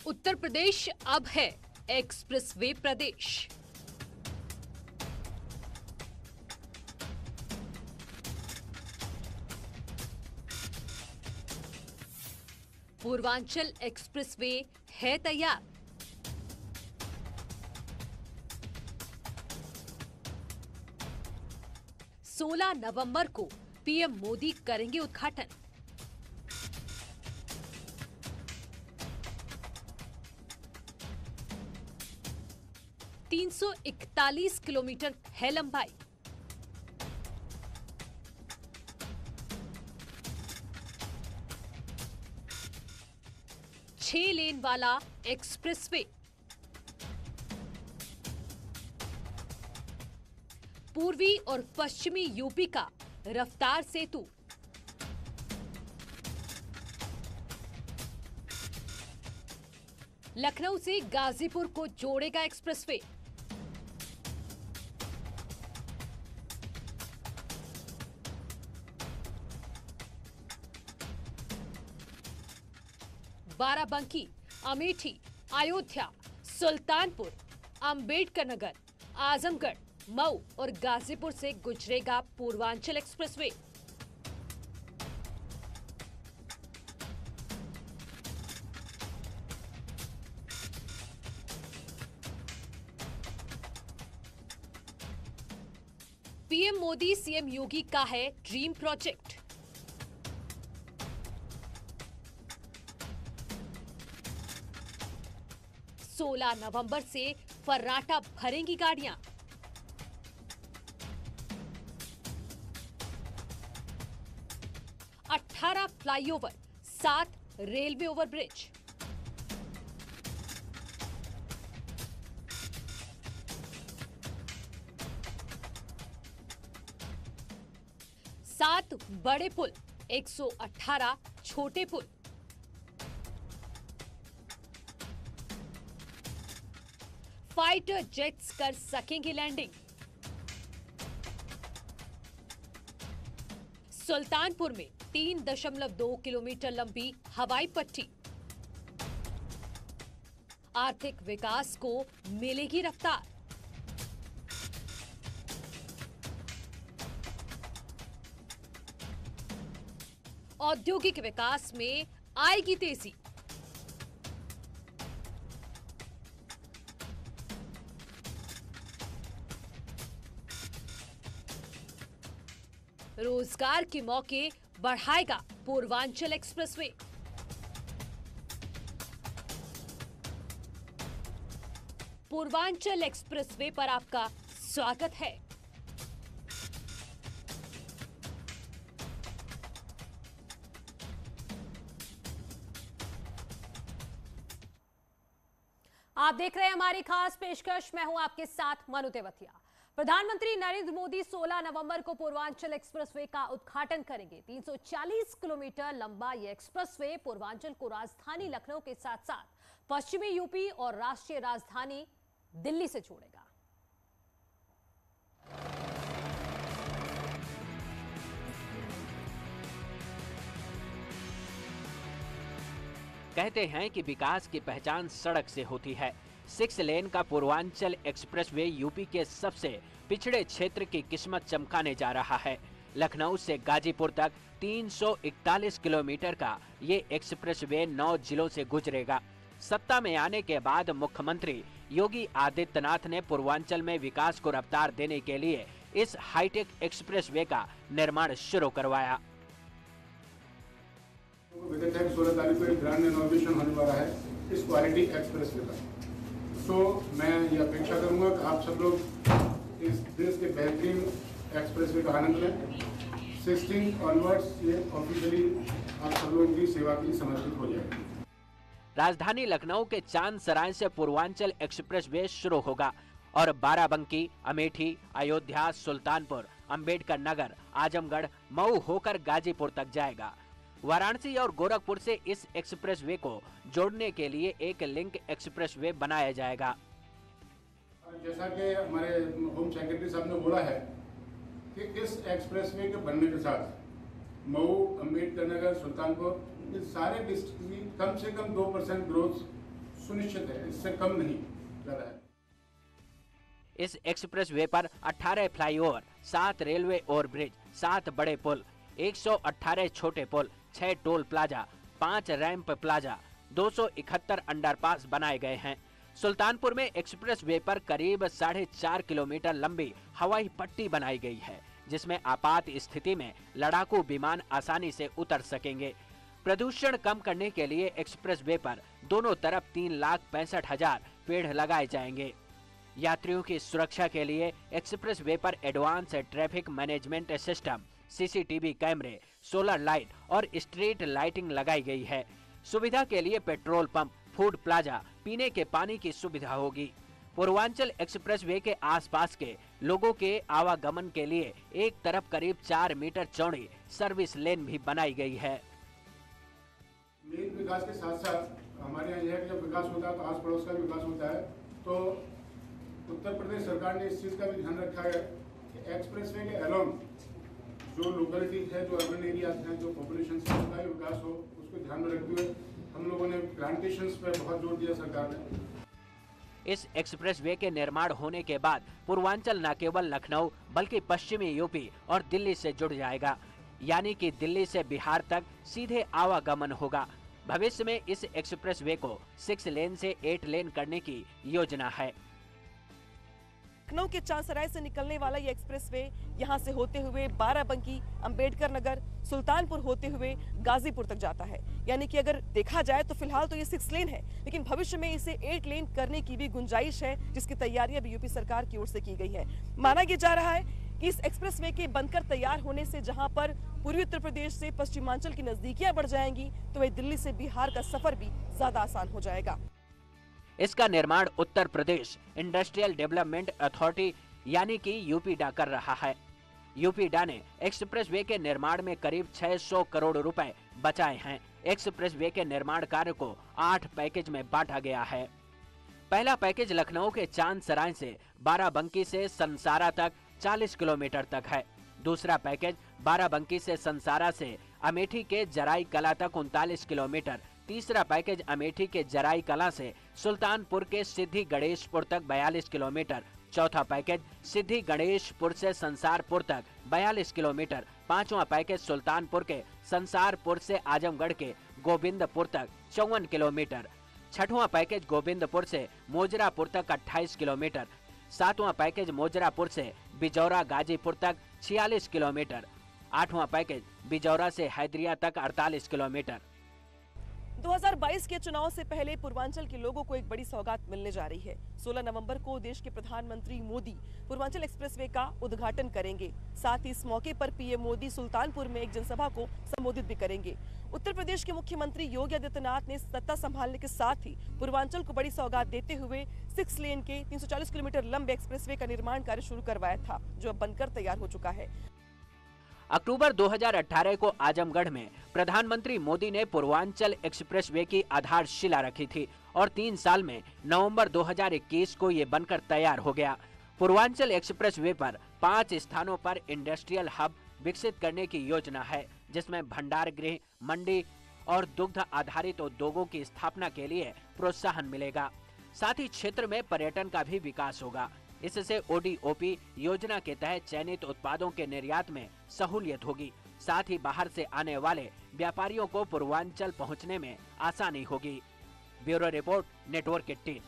उत्तर प्रदेश अब है एक्सप्रेसवे प्रदेश। पूर्वांचल एक्सप्रेसवे है तैयार। सोलह नवंबर को पीएम मोदी करेंगे उद्घाटन। $341 किलोमीटर है लंबाई। छह लेन वाला एक्सप्रेसवे। पूर्वी और पश्चिमी यूपी का रफ्तार सेतु। लखनऊ से गाजीपुर को जोड़ेगा एक्सप्रेसवे। बाराबंकी, अमेठी, अयोध्या, सुल्तानपुर, अंबेडकर नगर, आजमगढ़, मऊ और गाजीपुर से गुजरेगा Purvanchal expressway. PM Modi CM Yogi का है ड्रीम प्रोजेक्ट। सोलह नवंबर से फर्राटा भरेंगी गाड़ियां। अठारह फ्लाईओवर, 7 रेलवे ओवरब्रिज। सात बड़े पुल, 118 छोटे पुल। फाइटर जेट्स कर सकेंगे लैंडिंग। सुल्तानपुर में 3.2 किलोमीटर लंबी हवाई पट्टी। आर्थिक विकास को मिलेगी रफ्तार। औद्योगिक विकास में आएगी तेजी। रोजगार के मौके बढ़ाएगा पूर्वांचल एक्सप्रेसवे। पूर्वांचल एक्सप्रेसवे पर आपका स्वागत है। आप देख रहे हैं हमारी खास पेशकश। मैं हूं आपके साथ मनु तेवतिया। प्रधानमंत्री नरेंद्र मोदी 16 नवंबर को पूर्वांचल एक्सप्रेसवे का उद्घाटन करेंगे। 340 किलोमीटर लंबा यह एक्सप्रेसवे पूर्वांचल को राजधानी लखनऊ के साथ साथ पश्चिमी यूपी और राष्ट्रीय राजधानी दिल्ली से जोड़ेगा। कहते हैं कि विकास की पहचान सड़क से होती है। 6 लेन का पूर्वांचल एक्सप्रेसवे यूपी के सबसे पिछड़े क्षेत्र की किस्मत चमकाने जा रहा है। लखनऊ से गाजीपुर तक 341 किलोमीटर का ये एक्सप्रेसवे 9 जिलों से गुजरेगा। सत्ता में आने के बाद मुख्यमंत्री योगी आदित्यनाथ ने पूर्वांचल में विकास को रफ्तार देने के लिए इस हाईटेक एक्सप्रेसवे का निर्माण शुरू करवाया। 16 तारीख को एक ग्रांड इनॉग्रेशन होने वाला है इस क्वालिटी एक्सप्रेसवे का। तो मैं ये अपेक्षा करूंगा कि आप सब लोग इस देश के बेहतरीन एक्सप्रेसवे का आनंद लें। 16 ऑनवर्ड्स ये ऑफिशियली आप सब लोगों की सेवा के लिए समर्पित हो जाएगी। राजधानी लखनऊ के चांद सराय से पूर्वांचल एक्सप्रेसवे शुरू होगा और बाराबंकी, अमेठी, अयोध्या, सुल्तानपुर, अंबेडकर नगर, आजमगढ़, मऊ होकर गाजीपुर तक जाएगा। वाराणसी और गोरखपुर से इस एक्सप्रेसवे को जोड़ने के लिए एक लिंक एक्सप्रेसवे बनाया जाएगा। जैसा कि हमारे होम सेक्रेटरी साहब ने बोला है कि इस एक्सप्रेसवे के बनने के साथ मऊ, अंबेडकर नगर, सुल्तानपुर, ये सारे डिस्ट्रिक्ट की कम से कम 2% ग्रोथ सुनिश्चित है, इससे कम नहीं कर रहा है। इस एक्सप्रेस वे पर 18 फ्लाईओवर, 7 रेलवे ओवरब्रिज, 7 बड़े पुल, 118 छोटे पुल, 6 toll plaza, 5 ramp plaza, 271 underpass बनाए गए हैं। सुल्तानपुर में एक्सप्रेस वे पर करीब 4.5 किलोमीटर लंबी हवाई पट्टी बनाई गई है, जिसमें आपात स्थिति में लड़ाकू विमान आसानी से उतर सकेंगे। प्रदूषण कम करने के लिए एक्सप्रेस वे पर दोनों तरफ 3,65,000 पेड़ लगाए जाएंगे। यात्रियों की सुरक्षा के लिए एक्सप्रेस वे पर advance traffic management system, CCTV कैमरे, सोलर लाइट और स्ट्रीट लाइटिंग लगाई गई है। सुविधा के लिए पेट्रोल पंप, फूड प्लाजा, पीने के पानी की सुविधा होगी। पूर्वांचल एक्सप्रेस वे के आसपास के लोगों के आवागमन के लिए एक तरफ करीब 4 मीटर चौड़ी सर्विस लेन भी बनाई गई है। मेन विकास के साथ साथ हमारे यहाँ यह है कि जब विकास होता है तो आस पड़ोस का भी विकास होता है। तो उत्तर प्रदेश सरकार ने इस चीज़ का भी ध्यान रखा है कि एक्सप्रेस वे के अलोंग जो लोकेलिटीज है, जो अर्बन एरियाज हैं, जो पॉपुलेशन से उनका भी विकास हो, उसको ध्यान में रखते हुए हम लोगों ने प्लांटेशंस पर बहुत जोर दिया सरकार ने। इस एक्सप्रेस वे के निर्माण होने के बाद पूर्वांचल न केवल लखनऊ बल्कि पश्चिमी यूपी और दिल्ली से जुड़ जाएगा, यानी कि दिल्ली से बिहार तक सीधे आवागमन होगा। भविष्य में इस एक्सप्रेस वे को 6 लेन से 8 लेन करने की योजना है। लखनऊ के चांसराय से निकलने वाला ये एक्सप्रेसवे यहां से होते हुए बाराबंकी, अंबेडकर नगर, सुल्तानपुर होते हुए गाजीपुर तक जाता है। यानी कि अगर देखा जाए तो फिलहाल तो ये 6 लेन है, लेकिन भविष्य में इसे 8 लेन करने की भी गुंजाइश है, जिसकी तैयारी अभी यूपी सरकार की ओर से की गई है। माना यह जा रहा है कि इस एक्सप्रेसवे के बनकर तैयार होने से जहां पर पूर्वी उत्तर प्रदेश से पश्चिमांचल की नजदीकियां बढ़ जाएंगी, तो वही दिल्ली से बिहार का सफर भी ज्यादा आसान हो जाएगा। इसका निर्माण Uttar Pradesh industrial development authority यानी कि यूपीडा कर रहा है। यूपीडा ने एक्सप्रेस वे के निर्माण में करीब 600 करोड़ रुपए बचाए हैं। एक्सप्रेस वे के निर्माण कार्य को 8 पैकेज में बांटा गया है। पहला पैकेज लखनऊ के चांदसराय से बाराबंकी से संसारा तक 40 किलोमीटर तक है। दूसरा पैकेज बाराबंकी से संसारा से अमेठी के जराई कला तक 39 किलोमीटर। तीसरा पैकेज अमेठी के जराई कला से सुल्तानपुर के सिद्धि गणेशपुर तक 42 किलोमीटर। चौथा पैकेज सिद्धि गणेशपुर से संसारपुर तक 42 किलोमीटर। पांचवा पैकेज सुल्तानपुर के संसारपुर से आजमगढ़ के गोविंदपुर तक 54 किलोमीटर। छठवां पैकेज गोविंदपुर से मोजरापुर तक 28 किलोमीटर। सातवां पैकेज मोजरापुर से बिजौरा गाजीपुर तक 46 किलोमीटर। आठवां पैकेज बिजौरा से हैदरिया तक 48 किलोमीटर। 2022 के चुनाव से पहले पूर्वांचल के लोगों को एक बड़ी सौगात मिलने जा रही है। 16 नवंबर को देश के प्रधानमंत्री मोदी पूर्वांचल एक्सप्रेसवे का उद्घाटन करेंगे। साथ ही इस मौके पर पीएम मोदी सुल्तानपुर में एक जनसभा को संबोधित भी करेंगे। उत्तर प्रदेश के मुख्यमंत्री योगी आदित्यनाथ ने सत्ता संभालने के साथ ही पूर्वांचल को बड़ी सौगात देते हुए 6 लेन के 340 किलोमीटर लंबे एक्सप्रेसवे का निर्माण कार्य शुरू करवाया था, जो अब बनकर तैयार हो चुका है। अक्टूबर 2018 को आजमगढ़ में प्रधानमंत्री मोदी ने पूर्वांचल एक्सप्रेसवे की आधारशिला रखी थी और 3 साल में नवंबर 2021 को ये बनकर तैयार हो गया। पूर्वांचल एक्सप्रेसवे पर 5 स्थानों पर इंडस्ट्रियल हब विकसित करने की योजना है, जिसमें भंडार गृह, मंडी और दुग्ध आधारित उद्योगों की स्थापना के लिए प्रोत्साहन मिलेगा। साथ ही क्षेत्र में पर्यटन का भी विकास होगा। इससे ओडीओपी योजना के तहत चयनित उत्पादों के निर्यात में सहूलियत होगी। साथ ही बाहर से आने वाले व्यापारियों को पूर्वांचल पहुंचने में आसानी होगी। Bureau report, network 18।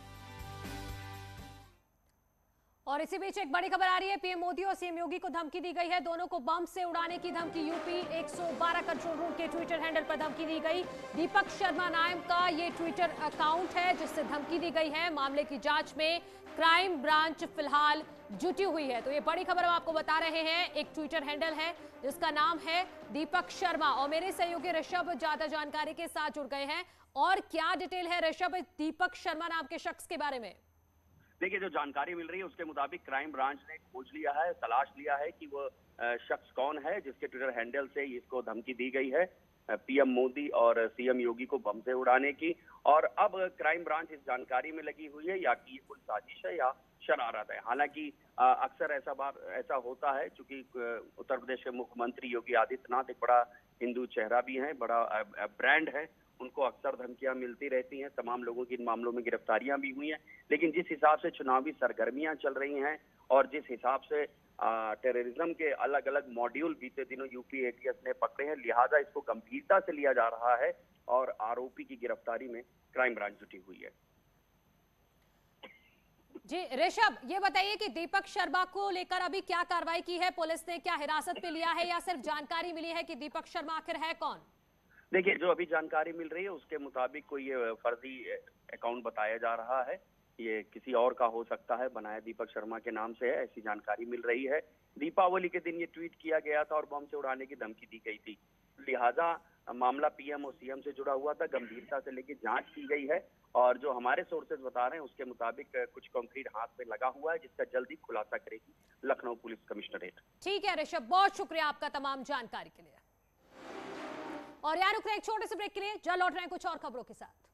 और इसी बीच एक बड़ी खबर आ रही है। पीएम मोदी और सीएम योगी को धमकी दी गई है। दोनों को बम से उड़ाने की धमकी। यूपी 112 कंट्रोल रूम के ट्विटर हैंडल पर धमकी दी गई। दीपक शर्मा नाम का ये ट्विटर अकाउंट है जिससे धमकी दी गई है। मामले की जांच में क्राइम ब्रांच फिलहाल जुटी हुई है। तो ये बड़ी खबर हम आपको बता रहे हैं। एक ट्विटर हैंडल है जिसका नाम है दीपक शर्मा और मेरे सहयोगी ऋषभ ज्यादा जानकारी के साथ जुड़ गए हैं। और क्या डिटेल है ऋषभ दीपक शर्मा नाम के शख्स के बारे में? देखिए, जो जानकारी मिल रही है उसके मुताबिक क्राइम ब्रांच ने खोज लिया है, तलाश लिया है कि वो शख्स कौन है जिसके ट्विटर हैंडल से इसको धमकी दी गई है पीएम मोदी और सीएम योगी को बम से उड़ाने की। और अब क्राइम ब्रांच इस जानकारी में लगी हुई है या कि ये कोई साजिश है या शरारत है। हालांकि अक्सर ऐसा होता है, चूंकि उत्तर प्रदेश के मुख्यमंत्री योगी आदित्यनाथ एक बड़ा हिंदू चेहरा भी है, बड़ा ब्रांड है उनको अक्सर धमकियां मिलती रहती हैं। तमाम लोगों की इन मामलों में गिरफ्तारियां भी हुई हैं। लेकिन जिस हिसाब से चुनावी सरगर्मियां चल रही हैं और जिस हिसाब से टेररिज्म के अलग अलग मॉड्यूल बीते दिनों यूपी एटीएस ने पकड़े हैं, लिहाजा इसको गंभीरता से लिया जा रहा है और आरोपी की गिरफ्तारी में क्राइम ब्रांच जुटी हुई है। जी ऋषभ, ये बताइए कि दीपक शर्मा को लेकर अभी क्या कार्रवाई की है पुलिस ने? क्या हिरासत पे लिया है या सिर्फ जानकारी मिली है कि दीपक शर्मा आखिर है कौन? देखिए, जो अभी जानकारी मिल रही है उसके मुताबिक कोई ये फर्जी अकाउंट बताया जा रहा है। ये किसी और का हो सकता है, बनाया दीपक शर्मा के नाम से है, ऐसी जानकारी मिल रही है। दीपावली के दिन ये ट्वीट किया गया था और बम से उड़ाने की धमकी दी गई थी। लिहाजा मामला पीएम और सीएम से जुड़ा हुआ था, गंभीरता से लेकर जांच की गई है और जो हमारे सोर्सेज बता रहे हैं उसके मुताबिक कुछ कंक्रीट हाथ में लगा हुआ है, जिसका जल्दी खुलासा करेगी लखनऊ पुलिस कमिश्नरेट। ठीक है ऋषभ, बहुत शुक्रिया आपका तमाम जानकारी के लिए। और यार रुक रहे एक छोटे से ब्रेक के लिए, जल्द लौट रहे हैं कुछ और खबरों के साथ।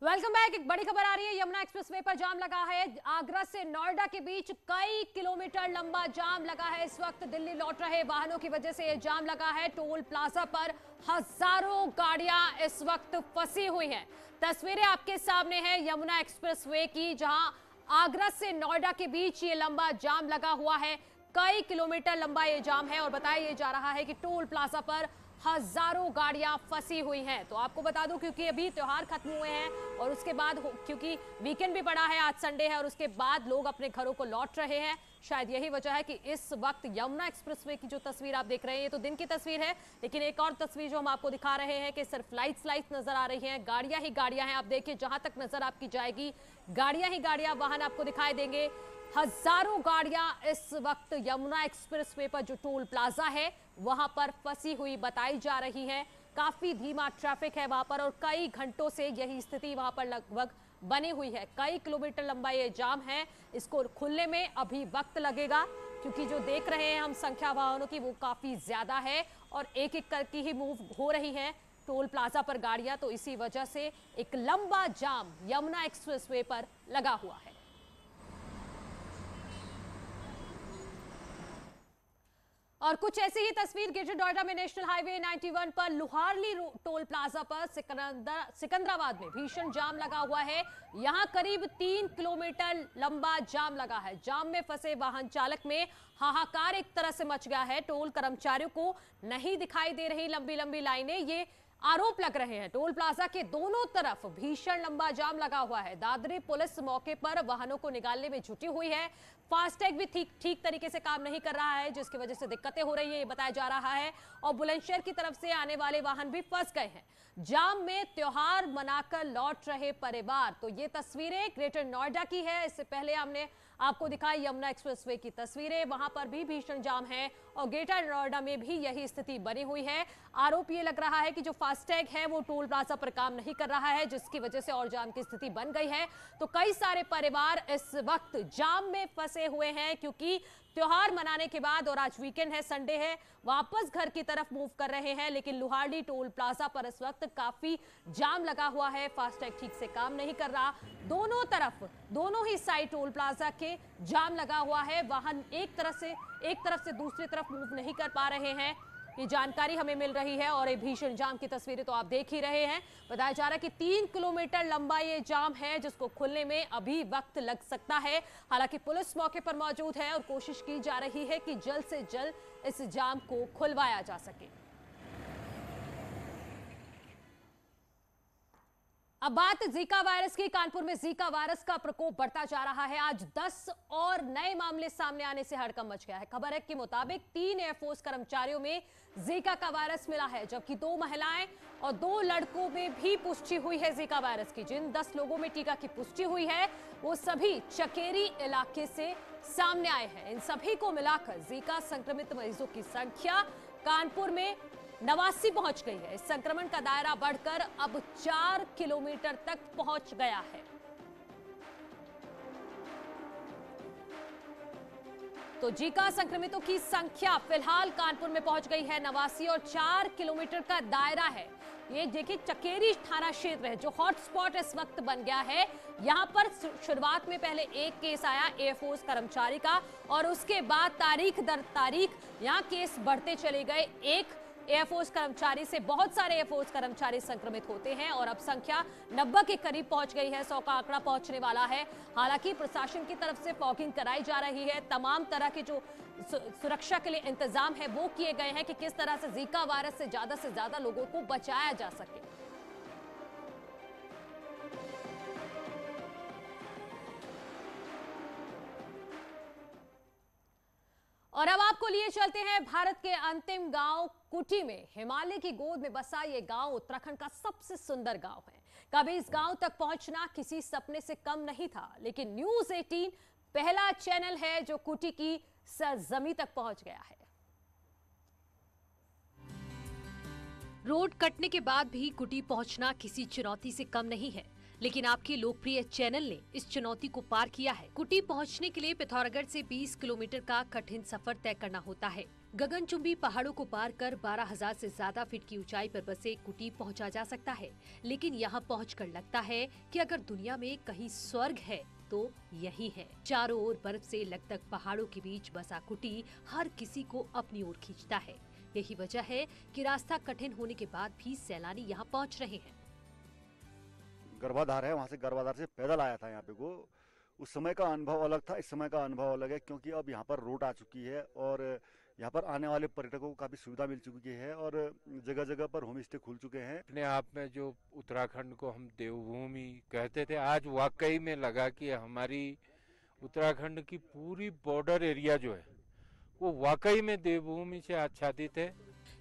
Welcome back. एक बड़ी खबर आ रही है, यमुना एक्सप्रेसवे पर जाम लगा है। आगरा से नोएडा के बीच कई किलोमीटर लंबा जाम लगा है। इस वक्त दिल्ली लौट रहे वाहनों की वजह से यह जाम लगा है। टोल प्लाजा पर हजारों गाड़ियां इस वक्त फंसी हुई हैं। तस्वीरें आपके सामने हैं यमुना एक्सप्रेसवे की, जहां आगरा से नोएडा के बीच ये लंबा जाम लगा हुआ है। कई किलोमीटर लंबा ये जाम है और बताया जा रहा है कि टोल प्लाजा पर हजारों गाड़ियां फंसी हुई हैं। तो आपको बता दूं, क्योंकि अभी त्योहार खत्म हुए हैं और उसके बाद क्योंकि वीकेंड भी पड़ा है, आज संडे है और उसके बाद लोग अपने घरों को लौट रहे हैं, शायद यही वजह है कि इस वक्त यमुना एक्सप्रेसवे की जो तस्वीर आप देख रहे हैं ये तो दिन की तस्वीर है, लेकिन एक और तस्वीर जो हम आपको दिखा रहे हैं कि सिर्फ लाइट्स नजर आ रही हैं, गाड़ियां ही गाड़ियां हैं। आप देखिए, जहां तक नजर आपकी जाएगी गाड़ियां ही गाड़ियां, वाहन आपको दिखाई देंगे। हजारों गाड़ियां इस वक्त यमुना एक्सप्रेसवे पर जो टोल प्लाजा है वहां पर फंसी हुई बताई जा रही है। काफी धीमा ट्रैफिक है वहां पर और कई घंटों से यही स्थिति वहां पर लगभग बनी हुई है। कई किलोमीटर लंबा ये जाम है, इसको खुलने में अभी वक्त लगेगा, क्योंकि जो देख रहे हैं हम संख्या वाहनों की वो काफी ज्यादा है और एक एक करके ही मूव हो रही है टोल प्लाजा पर गाड़ियां। तो इसी वजह से एक लंबा जाम यमुना एक्सप्रेसवे पर लगा हुआ है। और कुछ ऐसी ही तस्वीर ग्रेटर नोएडा में नेशनल हाईवे 91 पर लुहारली टोल प्लाजा पर सिकंदराबाद में भीषण जाम लगा हुआ है। यहां करीब 3 किलोमीटर लंबा जाम लगा है। जाम में फंसे वाहन चालक में हाहाकार एक तरह से मच गया है। टोल कर्मचारियों को नहीं दिखाई दे रही लंबी लंबी लाइनें, ये आरोप लग रहे हैं। टोल प्लाजा के दोनों तरफ भीषण लंबा जाम लगा हुआ है। दादरी पुलिस मौके पर वाहनों को निकालने में जुटी हुई है। फास्टैग भी ठीक तरीके से काम नहीं कर रहा है, जिसकी वजह से दिक्कतें हो रही है, ये बताया जा रहा है। और बुलंदशहर की तरफ से आने वाले वाहन भी फंस गए हैं। जाम में त्योहार मनाकर लौट रहे परिवार। तो ये तस्वीरें ग्रेटर नोएडा की है। इससे पहले हमने आपको दिखाई यमुना एक्सप्रेसवे की तस्वीरें, वहां पर भी भीषण जाम है और ग्रेटर नोएडा में भी यही स्थिति बनी हुई है। आरोप ये लग रहा है कि जो फास्टैग है वो टोल प्लाजा पर काम नहीं कर रहा है, जिसकी वजह से और जाम की स्थिति बन गई है। तो कई सारे परिवार इस वक्त जाम में फंसे हुए हैं, क्योंकि त्योहार मनाने के बाद और आज वीकेंड है, संडे है, वापस घर की तरफ मूव कर रहे हैं। लेकिन लुहारली टोल प्लाजा पर इस वक्त काफी जाम लगा हुआ है। फास्टैग ठीक से काम नहीं कर रहा। दोनों तरफ, दोनों ही साइड टोल प्लाजा के जाम लगा हुआ है। वाहन एक तरफ से दूसरी तरफ मूव नहीं कर पा रहे हैं, ये जानकारी हमें मिल रही है। और ये भीषण जाम की तस्वीरें तो आप देख ही रहे हैं। बताया जा रहा है कि 3 किलोमीटर लंबा ये जाम है, जिसको खुलने में अभी वक्त लग सकता है। हालांकि पुलिस मौके पर मौजूद है और कोशिश की जा रही है कि जल्द से जल्द इस जाम को खुलवाया जा सके। अब बात जीका वायरस की। कानपुर में जीका वायरस का प्रकोप बढ़ता जा रहा है। आज 10 और नए मामले सामने आने से हड़कंप मच गया है। खबर है के मुताबिक 3 एयरफोर्स कर्मचारियों में जीका का वायरस मिला है, जबकि 2 महिलाएं और 2 लड़कों में भी पुष्टि हुई है जीका वायरस की। जिन 10 लोगों में टीका की पुष्टि हुई है वो सभी चकेरी इलाके से सामने आए हैं। इन सभी को मिलाकर जीका संक्रमित मरीजों की संख्या कानपुर में 89 पहुंच गई है। इस संक्रमण का दायरा बढ़कर अब 4 किलोमीटर तक पहुंच गया है। तो जीका संक्रमितों की संख्या फिलहाल कानपुर में पहुंच गई है 89 और 4 किलोमीटर का दायरा है। ये देखिए चकेरी थाना क्षेत्र है जो हॉटस्पॉट इस वक्त बन गया है। यहाँ पर शुरुआत में पहले एक केस आया एयरफोर्स कर्मचारी का और उसके बाद तारीख दर तारीख यहाँ केस बढ़ते चले गए। एक एयरफोर्स कर्मचारी से बहुत सारे एयरफोर्स कर्मचारी संक्रमित होते हैं और अब संख्या 90 के करीब पहुंच गई है। 100 का आंकड़ा पहुंचने वाला है। हालांकि प्रशासन की तरफ से फॉगिंग कराई जा रही है। तमाम तरह के जो सुरक्षा के लिए इंतजाम है वो किए गए हैं कि किस तरह से जीका वायरस से ज्यादा लोगों को बचाया जा सके। और अब आपको लिए चलते हैं भारत के अंतिम गांव कुटी में। हिमालय की गोद में बसा ये गांव उत्तराखंड का सबसे सुंदर गांव है। कभी इस गांव तक पहुंचना किसी सपने से कम नहीं था, लेकिन न्यूज़ 18 पहला चैनल है जो कुटी की सरजमी तक पहुंच गया है। रोड कटने के बाद भी कुटी पहुंचना किसी चुनौती से कम नहीं है, लेकिन आपके लोकप्रिय चैनल ने इस चुनौती को पार किया है। कुटी पहुंचने के लिए पिथौरागढ़ से 20 किलोमीटर का कठिन सफर तय करना होता है। गगनचुंबी पहाड़ों को पार कर 12,000 से ज्यादा फीट की ऊंचाई पर बसे कुटी पहुंचा जा सकता है, लेकिन यहाँ पहुंचकर लगता है कि अगर दुनिया में कहीं स्वर्ग है तो यही है। चारों ओर बर्फ से लकदक पहाड़ों के बीच बसा कुटी हर किसी को अपनी ओर खींचता है। यही वजह है कि रास्ता कठिन होने के बाद भी सैलानी यहाँ पहुँच रहे हैं। गर्भाधार है, वहाँ से गर्भाधार से पैदल आया था यहाँ पे को। उस समय का अनुभव अलग था, इस समय का अनुभव अलग है, क्योंकि अब यहाँ पर रोड आ चुकी है और यहाँ पर आने वाले पर्यटकों को काफ़ी सुविधा मिल चुकी है और जगह जगह पर होम स्टे खुल चुके हैं। अपने आप में जो उत्तराखंड को हम देवभूमि कहते थे, आज वाकई में लगा कि हमारी उत्तराखंड की पूरी बॉर्डर एरिया जो है वो वाकई में देवभूमि से आच्छादित है।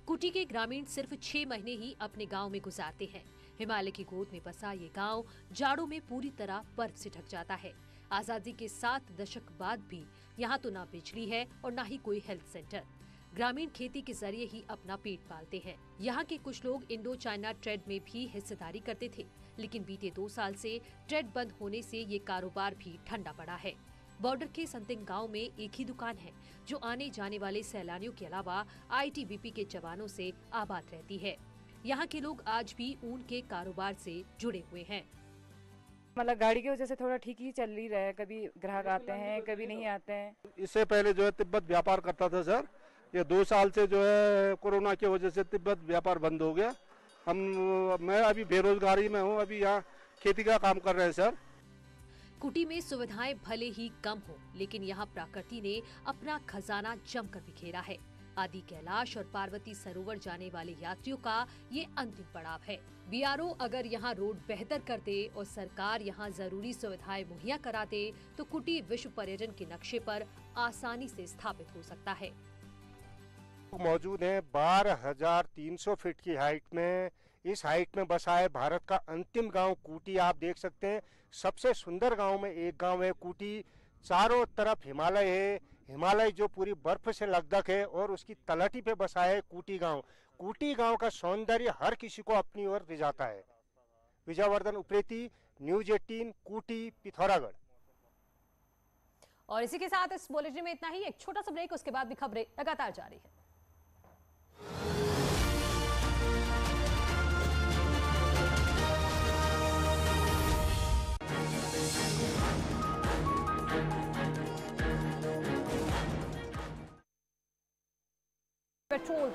कुटी के ग्रामीण सिर्फ 6 महीने ही अपने गांव में गुजारते हैं। हिमालय की गोद में बसा ये गांव जाड़ों में पूरी तरह बर्फ से ढक जाता है। आजादी के 7 दशक बाद भी यहाँ तो ना बिजली है और ना ही कोई हेल्थ सेंटर। ग्रामीण खेती के जरिए ही अपना पेट पालते हैं। यहाँ के कुछ लोग इंडो चाइना ट्रेड में भी हिस्सेदारी करते थे, लेकिन बीते 2 साल से ट्रेड बंद होने से ये कारोबार भी ठंडा पड़ा है। बॉर्डर के संतिंग गांव में एक ही दुकान है जो आने जाने वाले सैलानियों के अलावा आईटीबीपी के जवानों से आबाद रहती है। यहाँ के लोग आज भी ऊन के कारोबार से जुड़े हुए हैं। मतलब गाड़ी की वजह से थोड़ा ठीक ही चल ही रहा है, कभी ग्राहक आते हैं कभी नहीं आते हैं। इससे पहले जो है तिब्बत व्यापार करता था सर, ये 2 साल से जो है कोरोना की वजह से तिब्बत व्यापार बंद हो गया। मैं अभी बेरोजगारी में हूँ, अभी यहाँ खेती का काम कर रहे हैं सर। कुटी में सुविधाएं भले ही कम हो, लेकिन यहाँ प्रकृति ने अपना खजाना जमकर बिखेरा है। आदि कैलाश और पार्वती सरोवर जाने वाले यात्रियों का ये अंतिम पड़ाव है। बीआरओ अगर यहाँ रोड बेहतर कर दे और सरकार यहाँ जरूरी सुविधाएं मुहैया करा दे तो कुटी विश्व पर्यटन के नक्शे पर आसानी से स्थापित हो सकता है। मौजूद है 12,300 फीट की हाइट में। इस हाइट में बसा है भारत का अंतिम गांव कुटी। आप देख सकते हैं सबसे सुंदर गांव में एक गांव है कुटी। चारों तरफ हिमालय है, हिमालय जो पूरी बर्फ से लकदक है और उसकी तलहटी पे बसा है कुटी गांव। कुटी गांव का सौंदर्य हर किसी को अपनी ओर रिझाता है। विजयवर्धन उप्रेती, न्यूज़ 18, कुटी, पिथौरागढ़। और इसी के साथ इस बुलेटिन में इतना ही। एक छोटा सा ब्रेक, उसके बाद भी खबरें लगातार जारी है। पेट्रोल